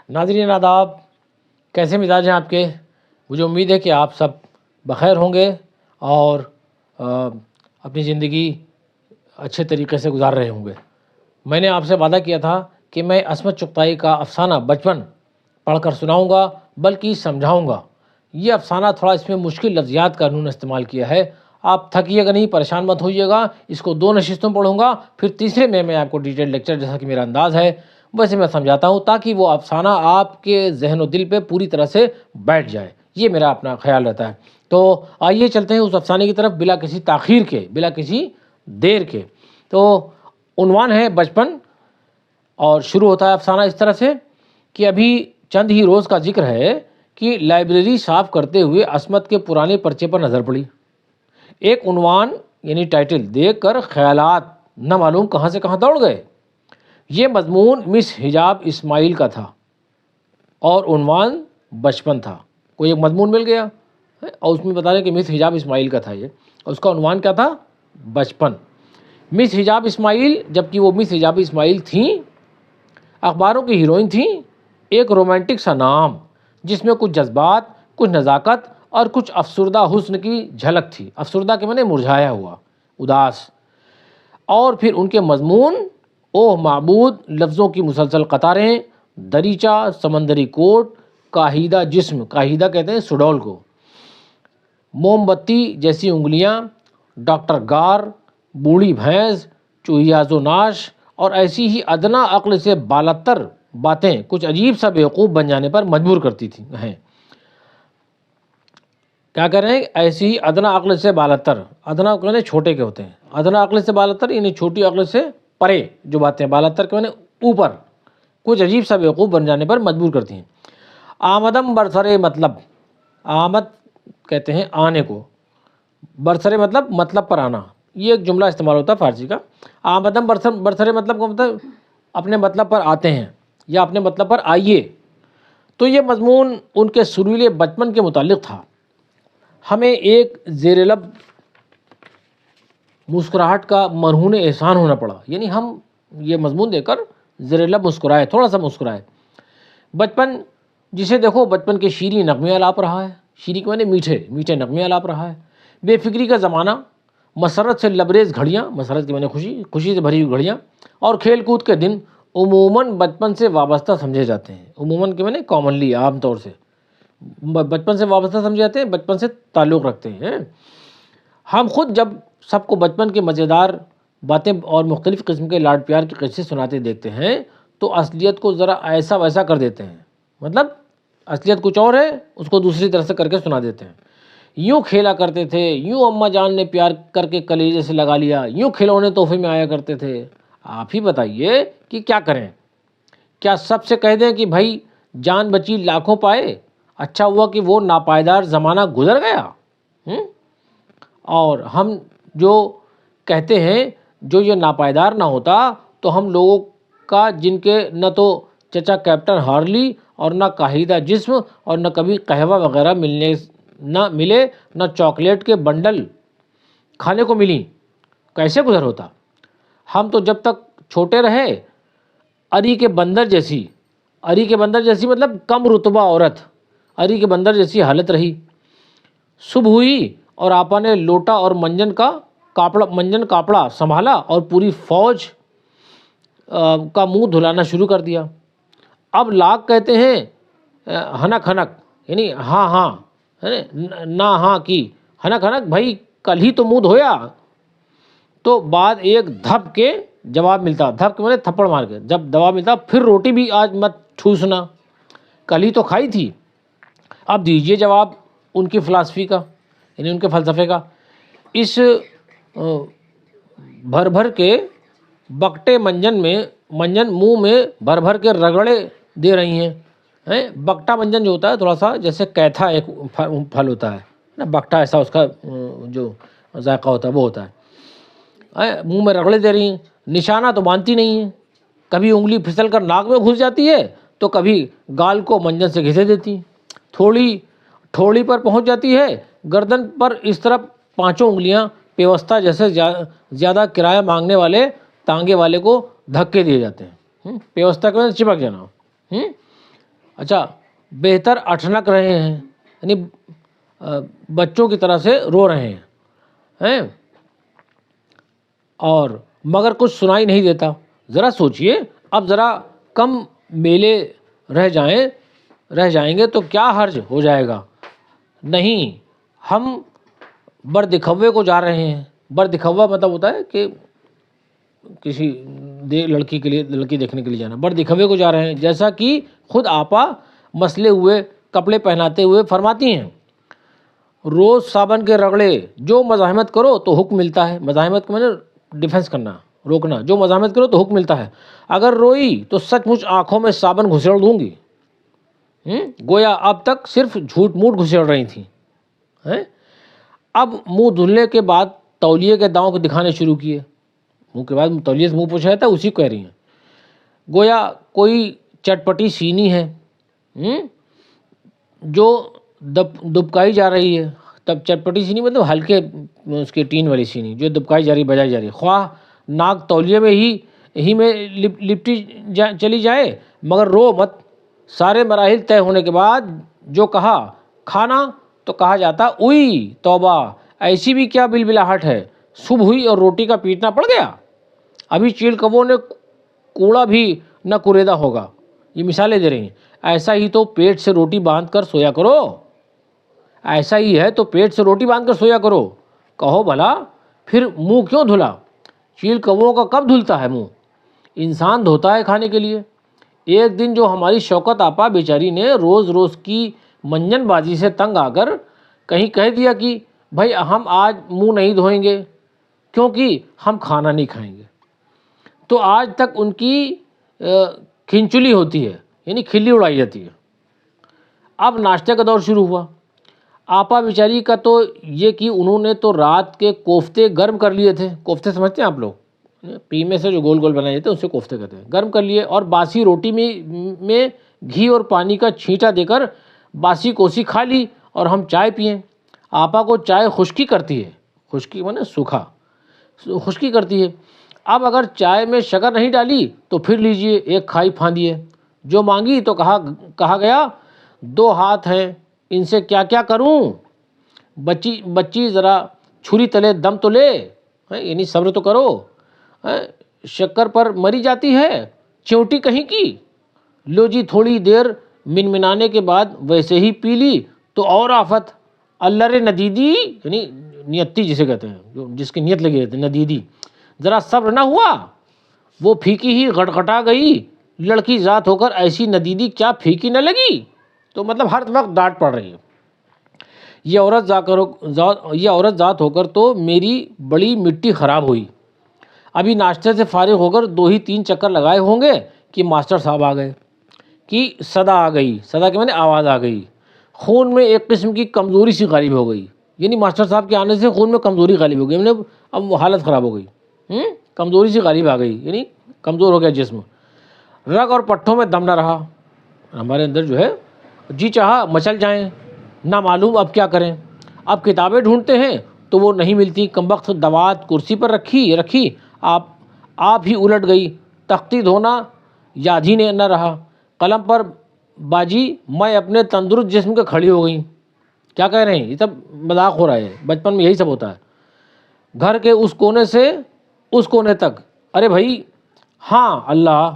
ناظرین آداب، کیسے مزاج ہیں آپ کے؟ مجھے امید ہے کہ آپ سب بخیر ہوں گے اور اپنی زندگی اچھے طریقے سے گزار رہے ہوں گے۔ میں نے آپ سے وعدہ کیا تھا کہ میں عصمت چغتائی کا افسانہ بچپن پڑھ کر سناؤں گا، بلکہ سمجھاؤں گا۔ یہ افسانہ تھوڑا اس میں مشکل لفظیات کا انہوں نے استعمال کیا ہے، آپ تھکیے گا نہیں، پریشان مت ہوئیے گا۔ اس کو 2 نشستوں پڑھوں گا، پھر تیسرے میں آپ کو ڈیٹیل لیکچر، جیسا کہ میرا انداز ہے ویسے میں سمجھاتا ہوں، تاکہ وہ افسانہ آپ کے ذہن و دل پہ پوری طرح سے بیٹھ جائے۔ یہ میرا اپنا خیال رہتا ہے۔ تو آئیے چلتے ہیں اس افسانے کی طرف، بلا کسی تاخیر کے، بلا کسی دیر کے۔ تو عنوان ہے بچپن، اور شروع ہوتا ہے افسانہ اس طرح سے کہ ابھی چند ہی روز کا ذکر ہے کہ لائبریری صاف کرتے ہوئے عصمت کے پرانے پرچے پر نظر پڑی۔ ایک عنوان یعنی ٹائٹل دیکھ کر خیالات نہ معلوم کہاں سے کہاں دوڑ گئے۔ یہ مضمون مس حجاب اسماعیل کا تھا اور عنوان بچپن تھا۔ کوئی ایک مضمون مل گیا اور اس میں بتا رہے کہ مس حجاب اسماعیل کا تھا یہ، اور اس کا عنوان کیا تھا؟ بچپن۔ مس حجاب اسماعیل، جبکہ وہ مس حجاب اسماعیل تھیں، اخباروں کی ہیروئن تھیں۔ ایک رومانٹک سا نام جس میں کچھ جذبات، کچھ نزاکت اور کچھ افسردہ حسن کی جھلک تھی۔ افسردہ کے معنی مرجھایا ہوا، اداس۔ اور پھر ان کے مضمون، اوہ معبود، لفظوں کی مسلسل قطاریں، دریچہ، سمندری کوٹ، کاہیدہ جسم، کاہیدہ کہتے ہیں سڈول کو، موم بتی جیسی انگلیاں، ڈاکٹر گار، بوڑھی بھینس، چوہیاز و ناش، اور ایسی ہی ادنا عقل سے بالاتر باتیں کچھ عجیب سا بیوقوف بن جانے پر مجبور کرتی تھی ہیں۔ کیا کر رہے ہیں؟ ایسی ہی ادنا عقل سے بالاتر، ادنا کہنے چھوٹے کے ہوتے ہیں، ادنا عقل سے بالاتر یعنی چھوٹی عقل سے پرے جو باتیں، بالاتر کے معنی اوپر، کچھ عجیب سا بیوقوف بن جانے پر مجبور کرتی ہیں۔ آمدم برسر مطلب، آمد کہتے ہیں آنے کو، برسر مطلب پر آنا، یہ ایک جملہ استعمال ہوتا ہے فارسی کا۔ آمدم برسر مطلب کا مطلب اپنے مطلب پر آتے ہیں یا اپنے مطلب پر آئیے۔ تو یہ مضمون ان کے سریلے بچپن کے متعلق تھا۔ ہمیں ایک زیر لب مسکراہٹ کا مرہون احسان ہونا پڑا، یعنی ہم یہ مضمون دے کر زیر لب مسکرائے، تھوڑا سا مسکرائے۔ بچپن جسے دیکھو بچپن کے شیریں نغمے الاپ رہا ہے، شیریں کے معنی میٹھے میٹھے نغمے الاپ رہا ہے۔ بے فکری کا زمانہ، مسرت سے لبریز گھڑیاں، مسرت کے معنی خوشی، خوشی سے بھری ہوئی گھڑیاں، اور کھیل کود کے دن عموماً بچپن سے وابستہ سمجھے جاتے ہیں۔ عموماً کے معنی کامنلی، عام طور سے بچپن سے وابستہ سمجھے جاتے ہیں، بچپن سے تعلق رکھتے ہیں۔ ہم خود جب سب کو بچپن کے مزیدار باتیں اور مختلف قسم کے لاڈ پیار کے قصے سناتے دیکھتے ہیں تو اصلیت کو ذرا ایسا ویسا کر دیتے ہیں، مطلب اصلیت کچھ اور ہے، اس کو دوسری طرح سے کر کے سنا دیتے ہیں۔ یوں کھیلا کرتے تھے، یوں اماں جان نے پیار کر کے کلیجے سے لگا لیا، یوں کھلونے تحفے میں آیا کرتے تھے۔ آپ ہی بتائیے کہ کیا کریں؟ کیا سب سے کہہ دیں کہ بھائی جان بچی لاکھوں پائے، اچھا ہوا کہ وہ ناپائیدار زمانہ گزر گیا؟ اور ہم جو کہتے ہیں جو یہ ناپائیدار نہ ہوتا تو ہم لوگوں کا، جن کے نہ تو چچا کیپٹن ہارلی اور نہ کاہیدہ جسم اور نہ کبھی قہوہ وغیرہ ملے، نہ چاکلیٹ کے بنڈل کھانے کو ملی، کیسے گزر ہوتا؟ ہم تو جب تک چھوٹے رہے اری کے بندر جیسی مطلب کم رتبہ عورت، اری کے بندر جیسی حالت رہی۔ صبح ہوئی اور آپا نے لوٹا اور منجن کاپڑا سنبھالا اور پوری فوج کا منہ دھلانا شروع کر دیا۔ اب لاکھ کہتے ہیں ہنک ہنک، یعنی ہاں ہاں، نہ ہاں کی ہنک ہنک، بھائی کل ہی تو منہ دھویا۔ تو بعد ایک دھپ کے جواب ملتا، دھپ کے معنی تھپڑ مار کے، جب جواب ملتا پھر روٹی بھی آج مت ٹھوسنا، کل ہی تو کھائی تھی۔ اب دیجئے جواب ان کی فلسفی کا، یعنی ان کے فلسفے کا۔ اس بھر بھر کے بکٹے منجن منہ میں بھر بھر کے رگڑے دے رہی ہیں۔ بکٹا منجن جو ہوتا ہے تھوڑا سا جیسے کیتھا ایک پھل ہوتا ہے نا، بکٹا ایسا اس کا جو ذائقہ ہوتا ہے وہ ہوتا ہے، منہ میں رگڑے دے رہی ہیں۔ نشانہ تو مانتی نہیں ہیں، کبھی انگلی پھسل کر ناک میں گھس جاتی ہے تو کبھی گال کو منجن سے گھسے دیتی، تھوڑی ٹھوڑی پر پہنچ جاتی ہے، گردن پر اس طرف پانچوں انگلیاں پیوستہ جیسے زیادہ کرایہ مانگنے والے تانگے والے کو دھکے دیے جاتے ہیں۔ پیوستہ کے چپک جانا۔ اچھا بہتر اٹھنک رہے ہیں، یعنی بچوں کی طرح سے رو رہے ہیں اور مگر کچھ سنائی نہیں دیتا۔ ذرا سوچئے، اب ذرا کم میلے رہ جائیں گے تو کیا حرج ہو جائے گا؟ نہیں، ہم بردکھوے کو جا رہے ہیں۔ بردکھوا مطلب ہوتا ہے کہ کسی لڑکی کے لیے، لڑکی دیکھنے کے لیے جانا۔ بردکھوے کو جا رہے ہیں، جیسا کہ خود آپا مسلے ہوئے کپڑے پہناتے ہوئے فرماتی ہیں، روز صابن کے رگڑے، جو مزاحمت کرو تو حکم ملتا ہے۔ مزاحمت کو میں نے ڈیفینس کرنا، روکنا، جو مزاحمت کرو تو حکم ملتا ہے۔ اگر روئی تو سچ مچ آنکھوں میں صابن گھسیڑ دوں گی۔ گویا اب تک صرف جھوٹ موٹ گھسیڑ رہی تھیں۔ اب منہ دھلنے کے بعد تولیے کے داؤں کو دکھانے شروع کیے۔ منہ کے بعد تولیے سے منہ پوچھا جاتا ہے، اسی کو کہہ رہی ہیں۔ گویا کوئی چٹپٹی سینی ہے جو دبکائی جا رہی ہے۔ تب چٹپٹی سینی مطلب ہلکے اس کے ٹین والی سینی جو دبکائی جا رہی، بجائی جا رہی، خواہ ناک تولیے میں ہی میں لپٹی چلی جائے، مگر رو مت۔ سارے مراحل طے ہونے کے بعد جو کہا کھانا، تو کہا جاتا اوئی توبہ، ایسی بھی کیا بلبلاہٹ ہے، صبح ہوئی اور روٹی کا پیٹنا پڑ گیا، ابھی چیل کبوں نے کوڑا بھی نہ کوریدا ہوگا۔ یہ مثالیں دے رہی ہیں۔ ایسا ہی تو پیٹ سے روٹی باندھ کر سویا کرو، ایسا ہی ہے تو پیٹ سے روٹی باندھ کر سویا کرو۔ کہو بھلا پھر منہ کیوں دھلا؟ چیل کبوں کا کب دھلتا ہے منہ؟ انسان دھوتا ہے کھانے کے لیے۔ ایک دن جو ہماری شوکت آپا بیچاری نے روز روز کی منجن بازی سے تنگ آ کر کہیں کہہ دیا کہ بھائی ہم آج منہ نہیں دھوئیں گے کیونکہ ہم کھانا نہیں کھائیں گے، تو آج تک ان کی کھنچلی ہوتی ہے، یعنی کھلی اڑائی جاتی ہے۔ اب ناشتے کا دور شروع ہوا۔ آپا بیچاری کا تو یہ کہ انہوں نے تو رات کے کوفتے گرم کر لیے تھے۔ کوفتے سمجھتے ہیں آپ لوگ؟ قیمے سے جو گول گول بنائے جاتے ہیں اسے کوفتے کہتے ہیں۔ گرم کر لیے اور باسی روٹی میں گھی اور پانی کا چھینٹا دے کر باسی کوسی کھا لی اور ہم چائے پئیں۔ آپا کو چائے خشکی کرتی ہے، خشکی مانے سوکھا، خشکی کرتی ہے۔ اب اگر چائے میں شکر نہیں ڈالی تو پھر لیجئے ایک کھائی پھاندیے۔ جو مانگی تو کہا گیا 2 ہاتھ ہیں، ان سے کیا کیا کروں؟ بچی ذرا چھری تلے دم تو لے، یعنی صبر تو کرو، شکر پر مری جاتی ہے چیوٹی کہیں کی۔ لو جی تھوڑی دیر منمنانے کے بعد ویسے ہی پی لی تو اور آفت، اللہ رے ندیدی، یعنی نیتی جسے کہتے ہیں، جس کی نیت لگی رہتی ہے، ندیدی، ذرا صبر نہ ہوا، وہ پھیکی ہی گٹگٹا گئی، لڑکی ذات ہو کر ایسی ندیدی کیا پھیکی نہ لگی۔ تو مطلب ہر وقت ڈانٹ پڑ رہی ہے۔ یہ عورت ذات ہو کر تو میری بڑی مٹی خراب ہوئی۔ ابھی ناشتے سے فارغ ہو کر 2 ہی 3 چکر لگائے ہوں گے کہ ماسٹر صاحب آ گئے، کہ صدا آ گئی، صدا کے معنی آواز آ گئی۔ خون میں ایک قسم کی کمزوری سی غالب ہو گئی، یعنی ماسٹر صاحب کے آنے سے خون میں کمزوری غالب ہو گئی، یعنی اب حالت خراب ہو گئی، کمزوری سی غالب آ گئی، یعنی کمزور ہو گیا جسم۔ رگ اور پٹھوں میں دم نہ رہا، ہمارے اندر جو ہے جی چاہا مچل جائیں، نہ معلوم اب کیا کریں۔ اب کتابیں ڈھونڈتے ہیں تو وہ نہیں ملتی، کمبخت دوات کرسی پر رکھی آپ ہی الٹ گئی، تختی دھونا یاد ہی نہ رہا، قلم پر باجی میں اپنے تندرست جسم کے کھڑی ہو گئی۔ کیا کہہ رہے ہیں؟ یہ سب مذاق ہو رہا ہے، بچپن میں یہی سب ہوتا ہے۔ گھر کے اس کونے سے اس کونے تک، ارے بھائی ہاں اللہ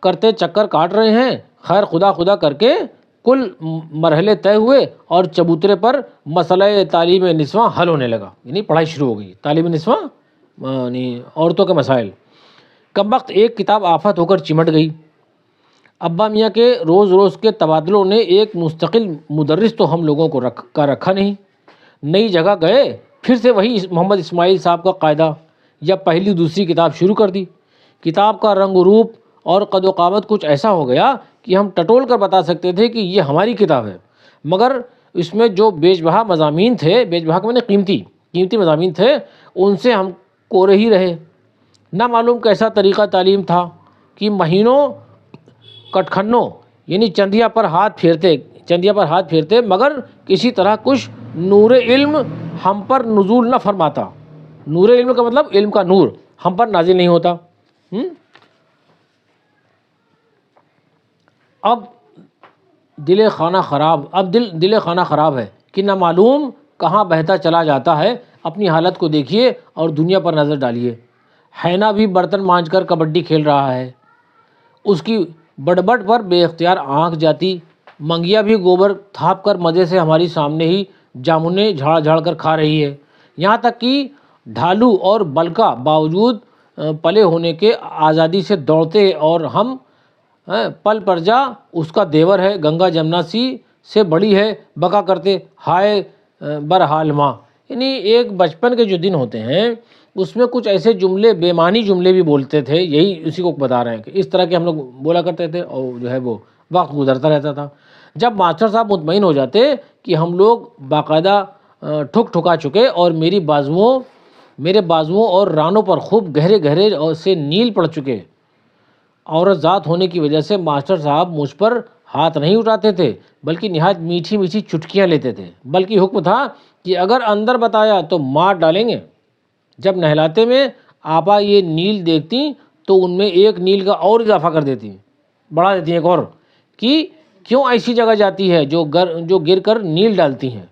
کرتے چکر کاٹ رہے ہیں، خیر خدا کر کے کل مرحلے طے ہوئے اور چبوترے پر مسئلہ تعلیم نسواں حل ہونے لگا، یعنی پڑھائی شروع ہو گئی، تعلیم نسواں یعنی عورتوں کے مسائل۔ کم وقت ایک کتاب آفت ہو کر چمٹ گئی۔ ابا میاں کے روز روز کے تبادلوں نے ایک مستقل مدرس تو ہم لوگوں کو رکھا نہیں۔ نئی جگہ گئے، پھر سے وہی محمد اسماعیل صاحب کا قاعدہ، یا پہلی دوسری کتاب شروع کر دی۔ کتاب کا رنگ و روپ اور قد و قامت کچھ ایسا ہو گیا کہ ہم ٹٹول کر بتا سکتے تھے کہ یہ ہماری کتاب ہے، مگر اس میں جو بیچ بہا مضامین تھے، بیچ بہا کے معنی قیمتی مضامین تھے، ان سے ہم کورے ہی رہے۔ نہ معلوم کیسا طریقہ تعلیم تھا کہ مہینوں کٹکھنوں یعنی چندیا پر ہاتھ پھیرتے مگر کسی طرح کچھ نور علم ہم پر نزول نہ فرماتا۔ نور علم کا مطلب علم کا نور ہم پر نازل نہیں ہوتا۔ اب دل خانہ خراب ہے کہ نہ معلوم کہاں بہتا چلا جاتا ہے. اپنی حالت کو دیکھیے اور دنیا پر نظر ڈالیے. حینا بھی برتن مانجھ کر کبڈی کھیل رہا ہے. اس کی بڑبڑ پر بے اختیار آنکھ جاتی. منگیا بھی گوبر تھاپ کر مزے سے ہماری سامنے ہی جامنیں جھاڑ جھاڑ کر کھا رہی ہے. یہاں تک کہ ڈھالو اور بلکا باوجود پلے ہونے کے آزادی سے دوڑتے اور ہم پل پر جا اس کا دیور ہے گنگا جمنا سی سے بڑی ہے بکا کرتے ہائے برحال ماں. یعنی ایک بچپن کے جو دن ہوتے ہیں اس میں کچھ ایسے جملے بے معنی جملے بھی بولتے تھے. یہی اسی کو بتا رہے ہیں کہ اس طرح کے ہم لوگ بولا کرتے تھے اور جو ہے وہ وقت گزرتا رہتا تھا. جب ماسٹر صاحب مطمئن ہو جاتے کہ ہم لوگ باقاعدہ ٹھک ٹھکا چکے اور میرے بازوؤں اور رانوں پر خوب گہرے گہرے سے نیل پڑ چکے. عورت ذات ہونے کی وجہ سے ماسٹر صاحب مجھ پر ہاتھ نہیں اٹھاتے تھے بلکہ نہایت میٹھی میٹھی چٹکیاں لیتے تھے. بلکہ حکم تھا کہ اگر اندر بتایا تو مار ڈالیں گے. جب نہلاتے میں آپا یہ نیل دیکھتی تو ان میں ایک نیل کا اور اضافہ کر دیتی، بڑھا دیتی ایک اور، کہ کیوں ایسی جگہ جاتی ہے جو گر کر نیل ڈالتی ہیں.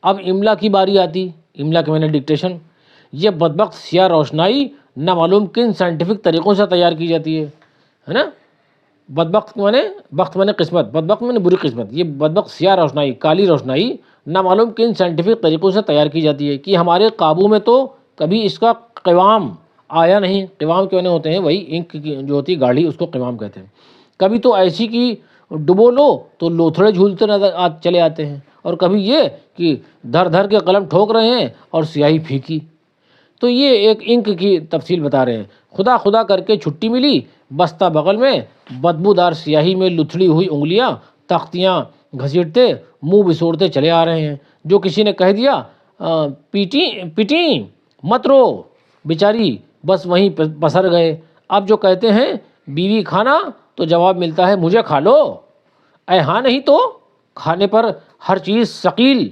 اب املا کی باری آتی. املا کے معنی ڈکٹیشن. یہ بدبخت سیاہ روشنائی نہ معلوم کن سائنٹیفک طریقوں سے تیار کی جاتی ہے نا. بدبخت معنی قسمت، بدبخت معنی بری قسمت. یہ بدبخت سیاہ روشنائی، کالی روشنائی نہ معلوم کن سائنٹیفک طریقوں سے تیار کی جاتی ہے کہ ہمارے قابو میں تو کبھی اس کا قوام آیا نہیں. قوام کے معنی ہوتے ہیں وہی انک کی جو ہوتی گاڑھی، اس کو قوام کہتے ہیں. کبھی تو ایسی کہ ڈبو لو تو لوتھڑے جھولتے چلے آتے ہیں، اور کبھی یہ کہ دھر دھر کے قلم ٹھوک رہے ہیں اور سیاہی پھیکی. تو یہ ایک انک کی تفصیل بتا رہے ہیں. خدا خدا کر کے چھٹی ملی، بستہ بغل میں، بدبودار سیاہی میں لتھڑی ہوئی انگلیاں تختیاں گھسیٹتے منہ بسوڑتے چلے آ رہے ہیں. جو کسی نے کہہ دیا پیٹیں مت رو، بیچاری بس وہیں پسر گئے. اب جو کہتے ہیں بیوی کھانا تو جواب ملتا ہے مجھے کھا لو. اے ہاں نہیں تو کھانے پر ہر چیز ثقیل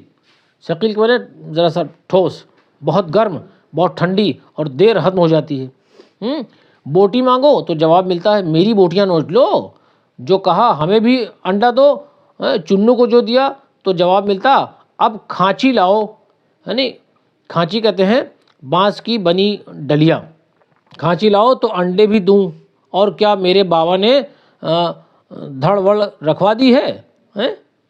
کے معنی ذرا سا ٹھوس، بہت گرم، بہت ٹھنڈی اور دیر ہضم ہو جاتی ہے. بوٹی مانگو تو جواب ملتا ہے میری بوٹیاں نوچ لو. جو کہا ہمیں بھی انڈا دو، چنو کو جو دیا تو جواب ملتا اب کھانچی لاؤ. یعنی کھانچی کہتے ہیں بانس کی بنی ڈلیا. کھانچی لاؤ تو انڈے بھی دوں. اور کیا میرے بابا نے دھڑ وڑ رکھوا دی ہے،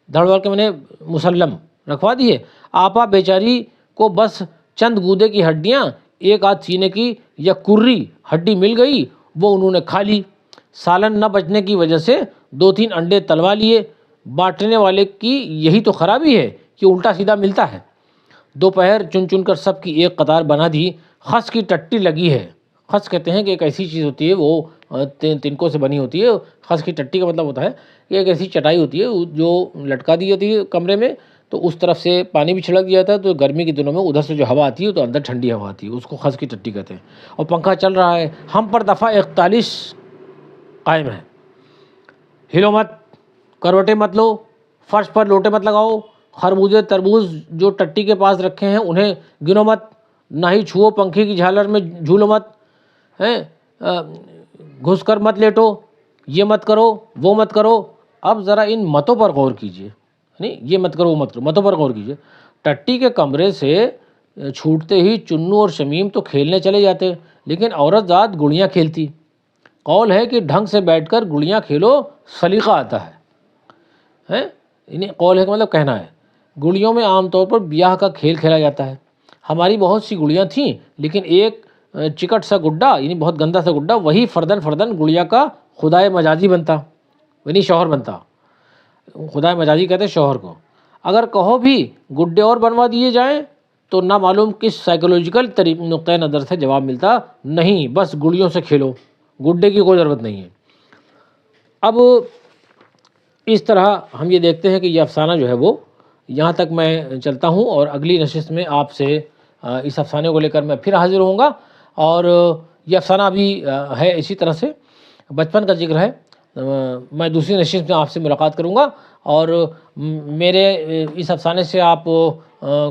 دھڑ وڑ کے معنی مسلم رکھوا دی ہے. آپا بیچاری کو بس چند گودے کی ہڈیاں، ایک آدھ سینے کی یا کری ہڈی مل گئی، وہ انہوں نے کھا لی. سالن نہ بچنے کی وجہ سے 2-3 انڈے تلوا لیے. بانٹنے والے کی یہی تو خرابی ہے کہ الٹا سیدھا ملتا ہے. دوپہر چن چن کر سب کی ایک قطار بنا دی. خس کی ٹٹی لگی ہے. خس کہتے ہیں کہ ایک ایسی چیز ہوتی ہے، وہ تنکوں سے بنی ہوتی ہے. خس کی ٹٹی کا مطلب ہوتا ہے کہ ایک ایسی چٹائی ہوتی ہے جو لٹکا دی ہوتی ہے کمرے میں، تو اس طرف سے پانی بھی چھڑک دیا جاتا ہے تو گرمی کے دنوں میں ادھر سے جو ہوا آتی ہے تو اندر ٹھنڈی ہوا آتی ہے. اس کو خس کی ٹٹی کہتے ہیں. اور پنکھا چل رہا ہے. ہم پر دفعہ 41 قائم ہے. ہلو مت، کروٹیں مت لو، فرش پر لوٹے مت لگاؤ. خربوزے تربوز جو ٹٹی کے پاس رکھے ہیں انہیں گنو مت. نہ ہی چھوؤ پنکھے کی جھالر میں جھولو مت. گھس کر مت لیٹو. یہ مت کرو وہ مت کرو. اب ذرا ان متوں پر غور کیجیے. نہیں یہ مت کرو وہ مت کرو، متوں پر غور کیجیے. ٹٹی کے کمرے سے چھوٹتے ہی چنو اور شمیم تو کھیلنے چلے جاتے، لیکن عورت ذات گڑیاں کھیلتی. قول ہے کہ ڈھنگ سے بیٹھ کر گڑیاں کھیلو سلیقہ آتا ہے. قول ہے کہ مطلب کہنا ہے. گڑیوں میں عام طور پر بیاہ کا کھیل کھیلا جاتا ہے. ہماری بہت سی گڑیاں تھیں، لیکن ایک چکٹ سا گڈا، یعنی بہت گندا سا گڈا، وہی فردن گڑیا کا خدائے مجازی بنتا، یعنی شوہر بنتا. خدائے مجازی کہتے ہیں شوہر کو. اگر کہو بھی گڈے اور بنوا دیے جائیں تو نہ معلوم کس سائیکولوجیکل نقطۂ نظر سے جواب ملتا نہیں، بس گڑیوں سے کھیلو، گڈے کی کوئی ضرورت نہیں ہے. اب اس طرح ہم یہ دیکھتے ہیں کہ یہ افسانہ جو ہے وہ یہاں تک میں چلتا ہوں، اور اگلی نشست میں آپ سے اس افسانے کو لے کر میں پھر حاضر ہوں گا. اور یہ افسانہ ابھی ہے اسی طرح سے بچپن کا ذکر ہے. میں دوسری نشست میں آپ سے ملاقات کروں گا، اور میرے اس افسانے سے آپ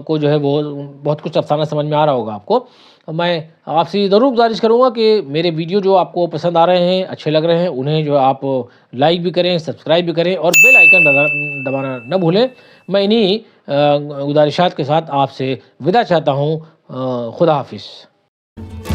کو جو ہے وہ بہت کچھ افسانہ سمجھ میں آ رہا ہوگا آپ کو. میں آپ سے ضرور گزارش کروں گا کہ میرے ویڈیو جو آپ کو پسند آ رہے ہیں، اچھے لگ رہے ہیں، انہیں جو آپ لائک بھی کریں، سبسکرائب بھی کریں اور بیل آئیکن دبانا نہ بھولیں۔ میں انہی گزارشات کے ساتھ آپ سے وداع چاہتا ہوں۔ خدا حافظ۔